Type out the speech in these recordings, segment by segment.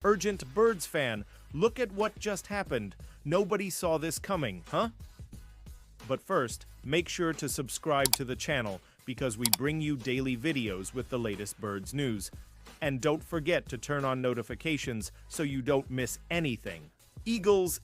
Urgent Birds fan, look at what just happened. Nobody saw this coming, huh? But first, make sure to subscribe to the channel because we bring you daily videos with the latest Birds news. And don't forget to turn on notifications so you don't miss anything. Eagles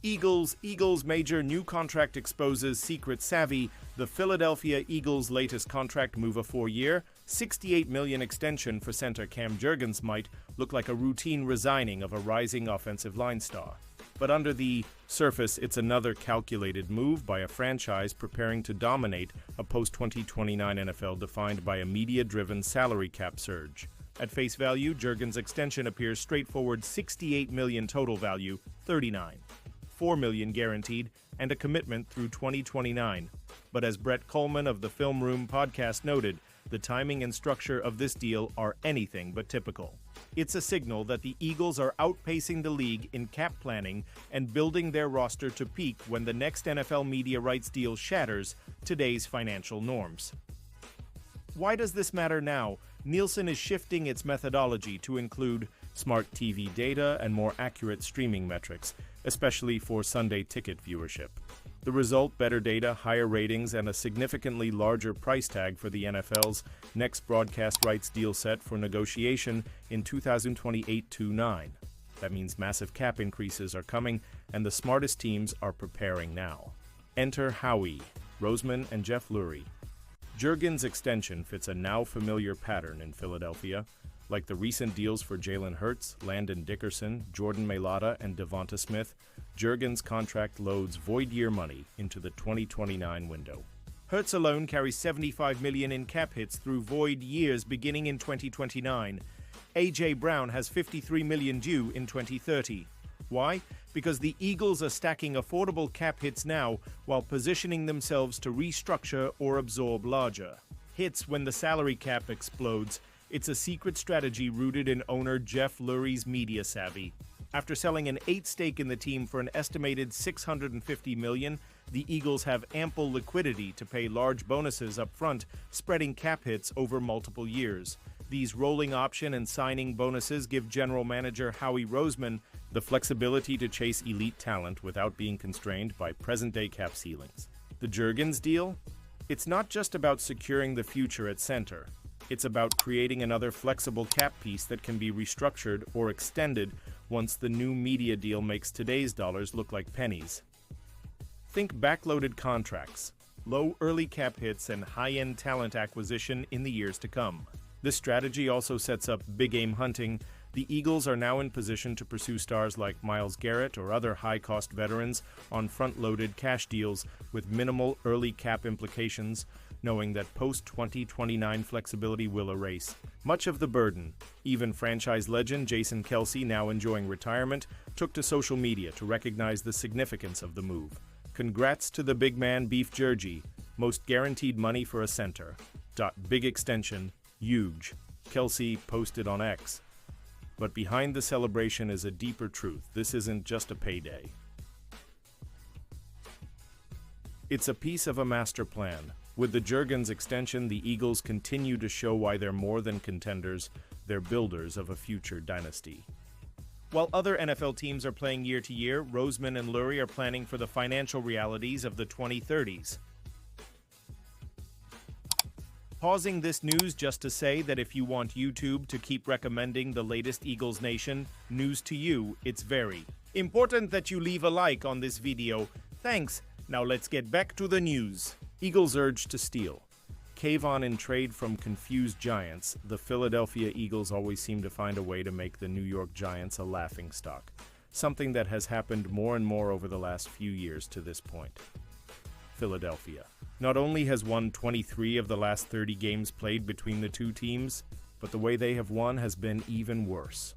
major new contract exposes secret savvy. The Philadelphia Eagles' latest contract move, a 4-year, $68 million extension for center Cam Jurgens, might look like a routine resigning of a rising offensive line star. But under the surface, it's another calculated move by a franchise preparing to dominate a post-2029 NFL defined by a media-driven salary cap surge. At face value, Jurgens' extension appears straightforward: $68 million total value, $39. $4 million guaranteed, and a commitment through 2029. But as Brett Coleman of the Film Room podcast noted, the timing and structure of this deal are anything but typical. It's a signal that the Eagles are outpacing the league in cap planning and building their roster to peak when the next NFL media rights deal shatters today's financial norms. Why does this matter now? Nielsen is shifting its methodology to include smart TV data and more accurate streaming metrics, especially for Sunday ticket viewership. The result: better data, higher ratings, and a significantly larger price tag for the NFL's next broadcast rights deal set for negotiation in 2028-29. That means massive cap increases are coming, and the smartest teams are preparing now. Enter Howie Roseman and Jeff Lurie. Jurgens' extension fits a now familiar pattern in Philadelphia. Like the recent deals for Jalen Hurts, Landon Dickerson, Jordan Mailata, and Devonta Smith, Jurgens' contract loads void-year money into the 2029 window. Hurts alone carries $75 million in cap hits through void years beginning in 2029. A.J. Brown has $53 million due in 2030. Why? Because the Eagles are stacking affordable cap hits now while positioning themselves to restructure or absorb larger hits when the salary cap explodes. It's a secret strategy rooted in owner Jeff Lurie's media savvy. After selling an 8% stake in the team for an estimated $650 million, the Eagles have ample liquidity to pay large bonuses up front, spreading cap hits over multiple years. These rolling option and signing bonuses give general manager Howie Roseman the flexibility to chase elite talent without being constrained by present-day cap ceilings. The Jurgens deal? It's not just about securing the future at center. It's about creating another flexible cap piece that can be restructured or extended once the new media deal makes today's dollars look like pennies. Think backloaded contracts, low early cap hits, and high-end talent acquisition in the years to come. This strategy also sets up big-game hunting. The Eagles are now in position to pursue stars like Myles Garrett or other high-cost veterans on front-loaded cash deals with minimal early cap implications, knowing that post-2029 flexibility will erase much of the burden. Even franchise legend Jason Kelce, now enjoying retirement, took to social media to recognize the significance of the move. Congrats to the big man Beef Jergy, most guaranteed money for a center. Big extension, huge, Kelce posted on X. But behind the celebration is a deeper truth. This isn't just a payday. It's a piece of a master plan. With the Jurgens extension, the Eagles continue to show why they're more than contenders, they're builders of a future dynasty. While other NFL teams are playing year to year, Roseman and Lurie are planning for the financial realities of the 2030s. Pausing this news just to say that if you want YouTube to keep recommending the latest Eagles Nation news to you, it's very important that you leave a like on this video. Thanks. Now let's get back to the news. Eagles urge to steal. Cave on in trade from confused Giants. The Philadelphia Eagles always seem to find a way to make the New York Giants a laughingstock, something that has happened more and more over the last few years to this point. Philadelphia not only has won 23 of the last 30 games played between the two teams, but the way they have won has been even worse.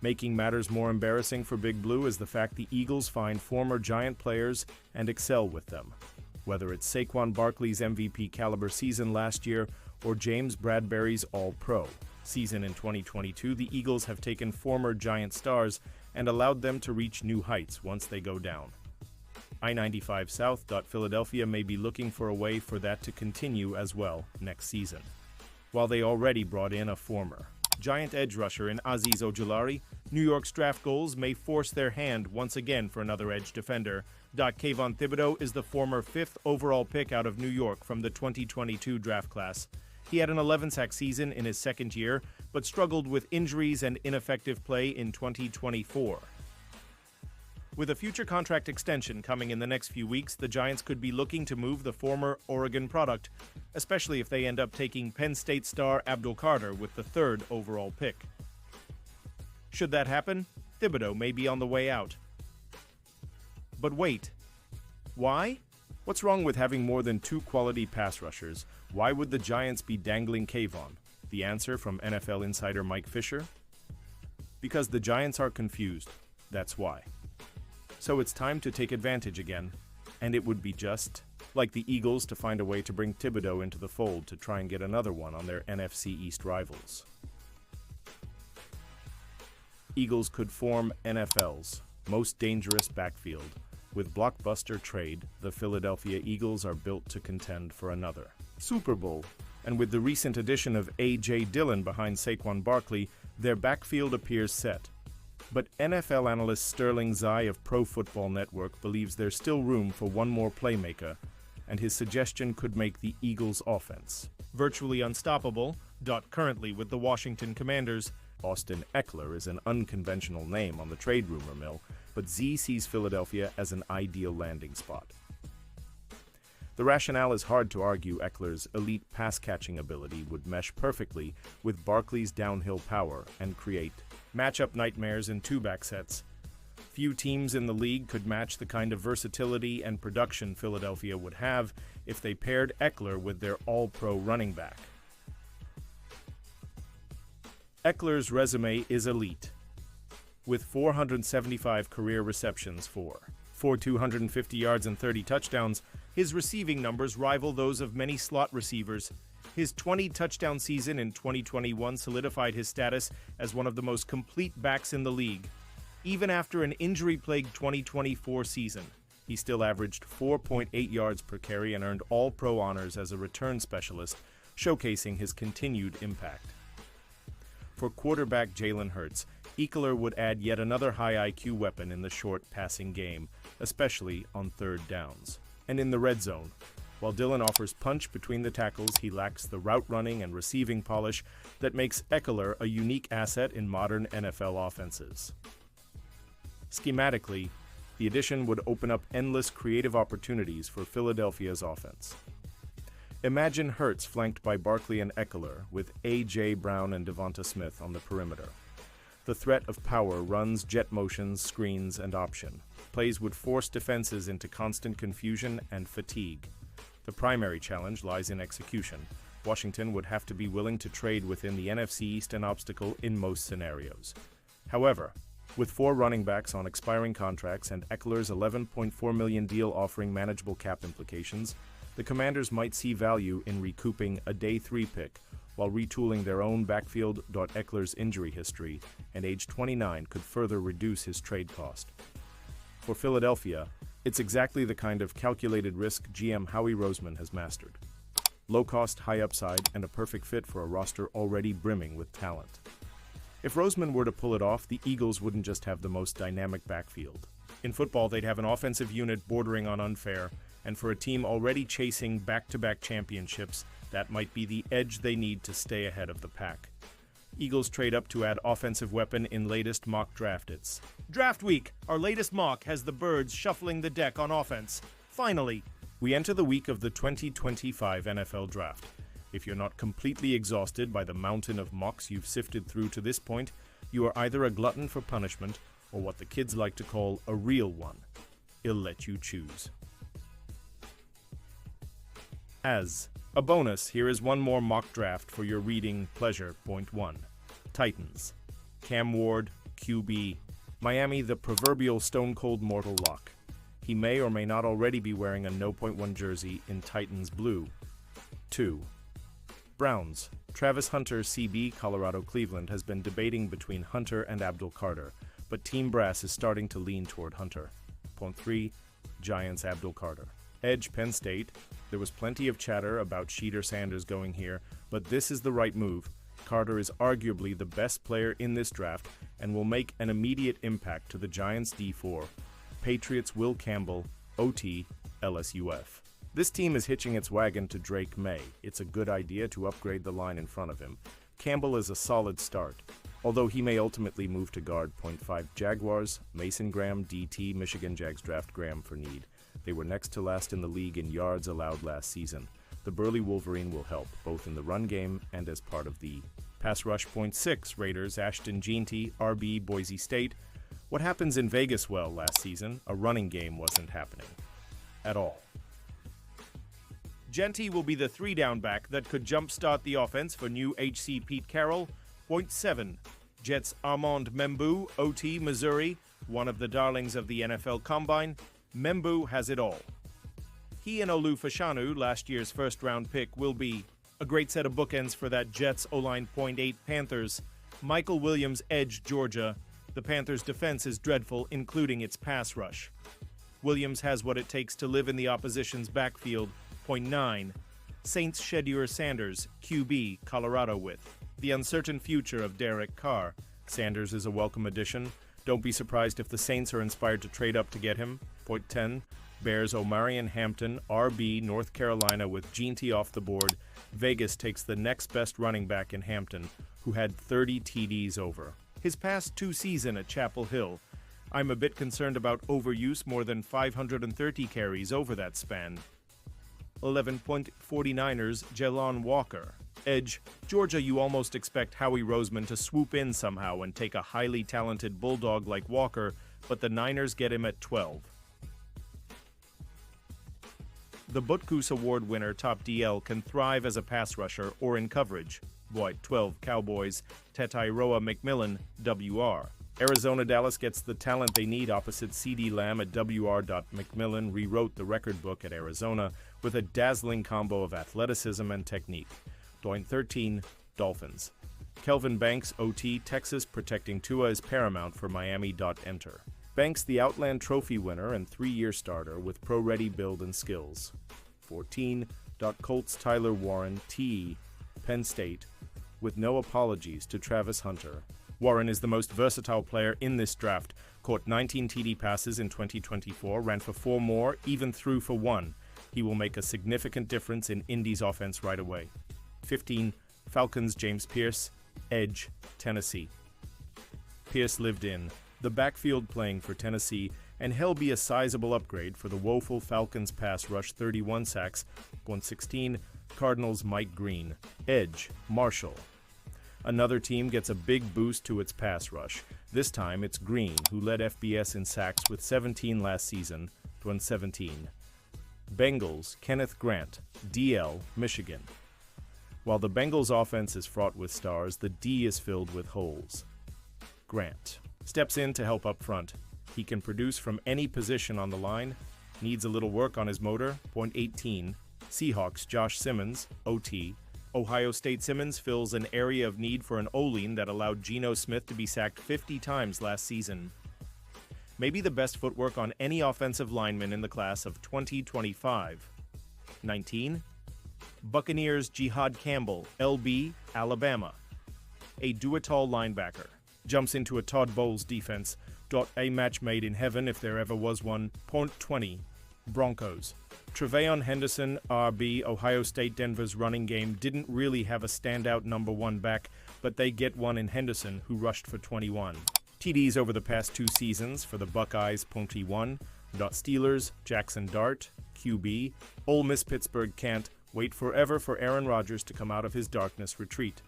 Making matters more embarrassing for Big Blue is the fact the Eagles find former Giant players and excel with them. Whether it's Saquon Barkley's MVP caliber season last year or James Bradberry's All-Pro season in 2022, the Eagles have taken former Giant stars and allowed them to reach new heights once they go down. I-95 South. Philadelphia may be looking for a way for that to continue as well next season. While they already brought in a former Giant edge rusher in Azeez Ojulari, New York's draft goals may force their hand once again for another edge defender. Kayvon Thibodeau is the former 5th overall pick out of New York from the 2022 draft class. He had an 11-sack season in his second year, but struggled with injuries and ineffective play in 2024. With a future contract extension coming in the next few weeks, the Giants could be looking to move the former Oregon product, especially if they end up taking Penn State star Abdul Carter with the 3rd overall pick. Should that happen, Thibodeau may be on the way out. But wait, why? What's wrong with having more than 2 quality pass rushers? Why would the Giants be dangling Kayvon? The answer from NFL insider Mike Fisher? Because the Giants are confused, that's why. So it's time to take advantage again, and it would be just like the Eagles to find a way to bring Thibodeau into the fold to try and get another one on their NFC East rivals. Eagles could form NFL's most dangerous backfield. With blockbuster trade, the Philadelphia Eagles are built to contend for another Super Bowl. And with the recent addition of A.J. Dillon behind Saquon Barkley, their backfield appears set. But NFL analyst Sterling Zai of Pro Football Network believes there's still room for one more playmaker, and his suggestion could make the Eagles' offense virtually unstoppable. Currently with the Washington Commanders, Austin Ekeler is an unconventional name on the trade rumor mill, but Z sees Philadelphia as an ideal landing spot. The rationale is hard to argue. Ekeler's elite pass-catching ability would mesh perfectly with Barkley's downhill power and create matchup nightmares in 2-back sets. Few teams in the league could match the kind of versatility and production Philadelphia would have if they paired Ekeler with their all-pro running back. Ekeler's resume is elite, with 475 career receptions for 250 yards and 30 touchdowns. His receiving numbers rival those of many slot receivers. His 20-touchdown season in 2021 solidified his status as one of the most complete backs in the league. Even after an injury-plagued 2024 season, he still averaged 4.8 yards per carry and earned All-Pro honors as a return specialist, showcasing his continued impact. For quarterback Jalen Hurts, Ekeler would add yet another high IQ weapon in the short passing game, especially on 3rd downs. And in the red zone, while Dillon offers punch between the tackles, he lacks the route running and receiving polish that makes Ekeler a unique asset in modern NFL offenses. Schematically, the addition would open up endless creative opportunities for Philadelphia's offense. Imagine Hurts flanked by Barkley and Ekeler, with A.J. Brown and Devonta Smith on the perimeter. The threat of power runs, jet motions, screens, and option. Plays would force defenses into constant confusion and fatigue. The primary challenge lies in execution. Washington would have to be willing to trade within the NFC East an obstacle in most scenarios. However, with 4 running backs on expiring contracts and Ekeler's $11.4 million deal offering manageable cap implications, the Commanders might see value in recouping a day 3 pick while retooling their own backfield. Ekeler's injury history and age 29 could further reduce his trade cost. For Philadelphia, it's exactly the kind of calculated risk GM Howie Roseman has mastered. Low cost, high upside, and a perfect fit for a roster already brimming with talent. If Roseman were to pull it off, the Eagles wouldn't just have the most dynamic backfield. In football, they'd have an offensive unit bordering on unfair, and for a team already chasing back-to-back championships, that might be the edge they need to stay ahead of the pack. Eagles trade up to add offensive weapon in latest mock draft. It's Draft Week! Our latest mock has the Birds shuffling the deck on offense. Finally, we enter the week of the 2025 NFL Draft. If you're not completely exhausted by the mountain of mocks you've sifted through to this point, you are either a glutton for punishment or what the kids like to call a real one. I'll let you choose. As a bonus, here is one more mock draft for your reading pleasure. Point 1. Titans. Cam Ward, QB. Miami, the proverbial stone-cold mortal lock. He may or may not already be wearing a No. 1 jersey in Titans blue. 2. Browns. Travis Hunter, CB, Colorado Cleveland, has been debating between Hunter and Abdul Carter, but Team Brass is starting to lean toward Hunter. Point 3. Giants, Abdul Carter. Edge, Penn State. There was plenty of chatter about Sheeter Sanders going here, but this is the right move. Carter is arguably the best player in this draft, and will make an immediate impact to the Giants' D4. Patriots' Will Campbell, OT, LSUF. This team is hitching its wagon to Drake May. It's a good idea to upgrade the line in front of him. Campbell is a solid start, although he may ultimately move to guard. 0.5 Jaguars, Mason Graham, DT, Michigan Jags draft Graham for need. They were next to last in the league in yards allowed last season. The burly Wolverine will help, both in the run game and as part of the pass rush. 0.6 Raiders, Ashton Jeanty, RB, Boise State. What happens in Vegas well last season? A running game wasn't happening at all. Jeanty will be the three-down back that could jumpstart the offense for new HC Pete Carroll. 0.7 Jets Armand Membu, OT, Missouri, one of the darlings of the NFL Combine. Membu has it all. He and Olu Fashanu, last year's first-round pick, will be a great set of bookends for that Jets O-line. 0.8 Panthers, Michael Williams, edge, Georgia. The Panthers' defense is dreadful, including its pass rush. Williams has what it takes to live in the opposition's backfield. 0.9 Saints Shedeur Sanders, QB, Colorado with the uncertain future of Derek Carr. Sanders is a welcome addition. Don't be surprised if the Saints are inspired to trade up to get him. 0.10 Bears Omarion Hampton, RB, North Carolina with Jeanty off the board. Vegas takes the next best running back in Hampton, who had 30 TDs over his past two seasons at Chapel Hill. I'm a bit concerned about overuse, more than 530 carries over that span. 11.49ers Jelon Walker, edge, Georgia. You almost expect Howie Roseman to swoop in somehow and take a highly talented bulldog like Walker, but the Niners get him at 12. The Butkus Award winner Top DL can thrive as a pass rusher or in coverage. Boyd, 12 Cowboys, Tetairoa McMillan, WR. Arizona Dallas gets the talent they need opposite CeeDee Lamb at WR. McMillan rewrote the record book at Arizona with a dazzling combo of athleticism and technique. 13 Dolphins. Kelvin Banks, OT, Texas, protecting Tua is paramount for Miami. Enter. Banks, the Outland Trophy winner and 3-year starter with pro-ready build and skills. 14 Colts Tyler Warren, TE, Penn State, with no apologies to Travis Hunter. Warren is the most versatile player in this draft. Caught 19 TD passes in 2024, ran for 4 more, even threw for 1. He will make a significant difference in Indy's offense right away. 15 Falcons James Pierce, edge, Tennessee. Pierce lived in the backfield playing for Tennessee, and he'll be a sizable upgrade for the woeful Falcons pass rush. 31 sacks. 116 Cardinals Mike Green, edge, Marshall. Another team gets a big boost to its pass rush. This time it's Green, who led FBS in sacks with 17 last season. 117 Bengals Kenneth Grant, DL, Michigan. While the Bengals offense is fraught with stars, the D is filled with holes. Grant steps in to help up front. He can produce from any position on the line. Needs a little work on his motor. 18 Seahawks Josh Simmons, OT. Ohio State Simmons fills an area of need for an O-line that allowed Geno Smith to be sacked 50 times last season. Maybe the best footwork on any offensive lineman in the class of 2025. 19 Buccaneers Jihad Campbell, LB, Alabama. A do-it-all linebacker. Jumps into a Todd Bowles defense. A match made in heaven if there ever was one. 20 Broncos. Treveon Henderson, RB, Ohio State. Denver's running game didn't really have a standout number 1 back, but they get one in Henderson, who rushed for 21 TDs over the past 2 seasons for the Buckeyes. 21 Steelers, Jackson Dart, QB. Ole Miss Pittsburgh can't wait forever for Aaron Rodgers to come out of his darkness retreat.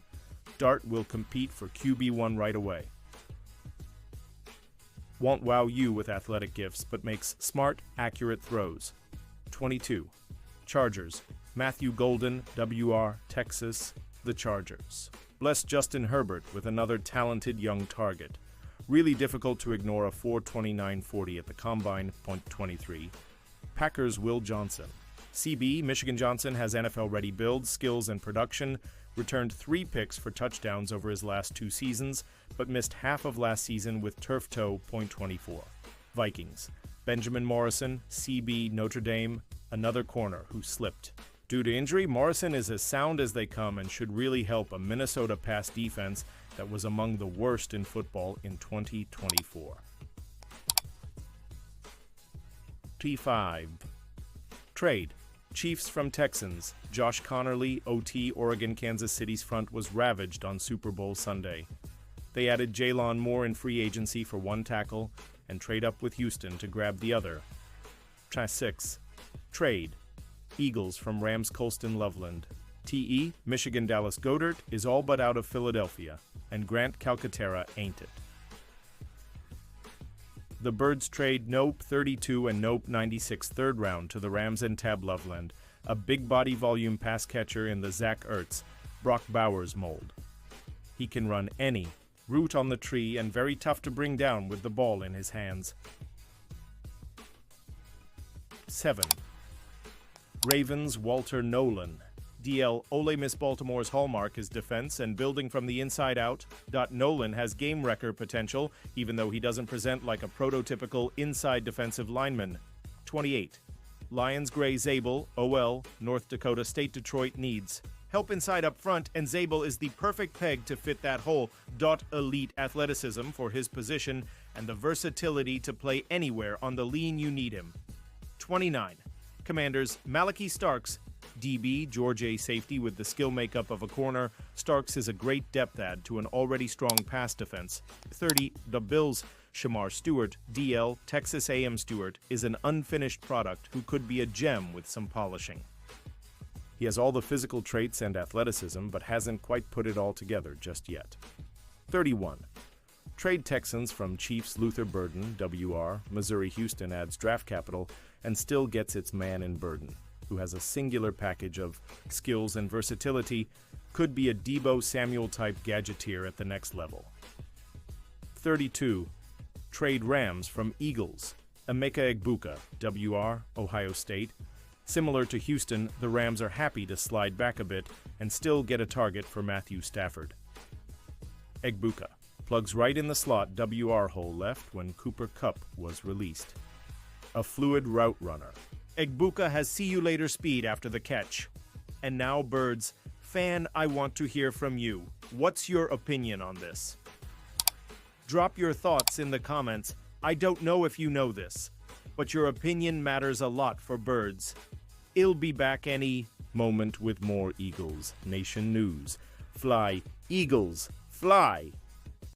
Dart will compete for QB1 right away. Won't wow you with athletic gifts, but makes smart, accurate throws. 22 Chargers, Matthew Golden, WR, Texas, the Chargers. Bless Justin Herbert with another talented young target. Really difficult to ignore a 4.29.40 at the Combine. 23 Packers Will Johnson. CB, Michigan Johnson has NFL-ready build, skills, and production. Returned 3 picks for touchdowns over his last 2 seasons, but missed half of last season with turf toe. 24 Vikings. Benjamin Morrison, CB, Notre Dame, another corner who slipped. Due to injury, Morrison is as sound as they come and should really help a Minnesota pass defense that was among the worst in football in 2024. T5. Trade. Chiefs from Texans. Josh Connerly, OT, Oregon, Kansas City's front was ravaged on Super Bowl Sunday. They added Jaylon Moore in free agency for one tackle and trade up with Houston to grab the other. T6. Trade. Eagles from Rams Colston Loveland. TE, Michigan Dallas Goedert is all but out of Philadelphia, and Grant Calcaterra ain't it. The Birds trade Nope 32 and Nope 96 third round to the Rams and Tab Loveland, a big body volume pass catcher in the Zach Ertz, Brock Bowers mold. He can run any route on the tree and very tough to bring down with the ball in his hands. 7. Ravens Walter Nolan. DL Ole Miss Baltimore's hallmark is defense and building from the inside out. Nolan has game wrecker potential, even though he doesn't present like a prototypical inside defensive lineman. 28. Lions Gray Zabel, OL, North Dakota State Detroit needs help inside up front, and Zabel is the perfect peg to fit that hole. Elite athleticism for his position and the versatility to play anywhere on the lean you need him. 29. Commanders Malachi Starks, DB, George A safety with the skill makeup of a corner. Starks is a great depth add to an already strong pass defense. 30. The Bills Shamar Stewart, DL, Texas A&M Stewart, is an unfinished product who could be a gem with some polishing. He has all the physical traits and athleticism, but hasn't quite put it all together just yet. 31. Trade Texans from Chiefs Luther Burden, WR, Missouri Houston adds draft capital and still gets its man in Burden, who has a singular package of skills and versatility, could be a Deebo Samuel-type gadgeteer at the next level. 32. Trade Rams from Eagles. Emeka Egbuka, WR, Ohio State. Similar to Houston, the Rams are happy to slide back a bit and still get a target for Matthew Stafford. Egbuka plugs right in the slot WR hole left when Cooper Kupp was released. A fluid route runner. Egbuka has see-you-later speed after the catch. And now, Birds, fan, I want to hear from you. What's your opinion on this? Drop your thoughts in the comments. I don't know if you know this, but your opinion matters a lot for Birds. I'll be back any moment with more Eagles Nation news. Fly, Eagles, fly!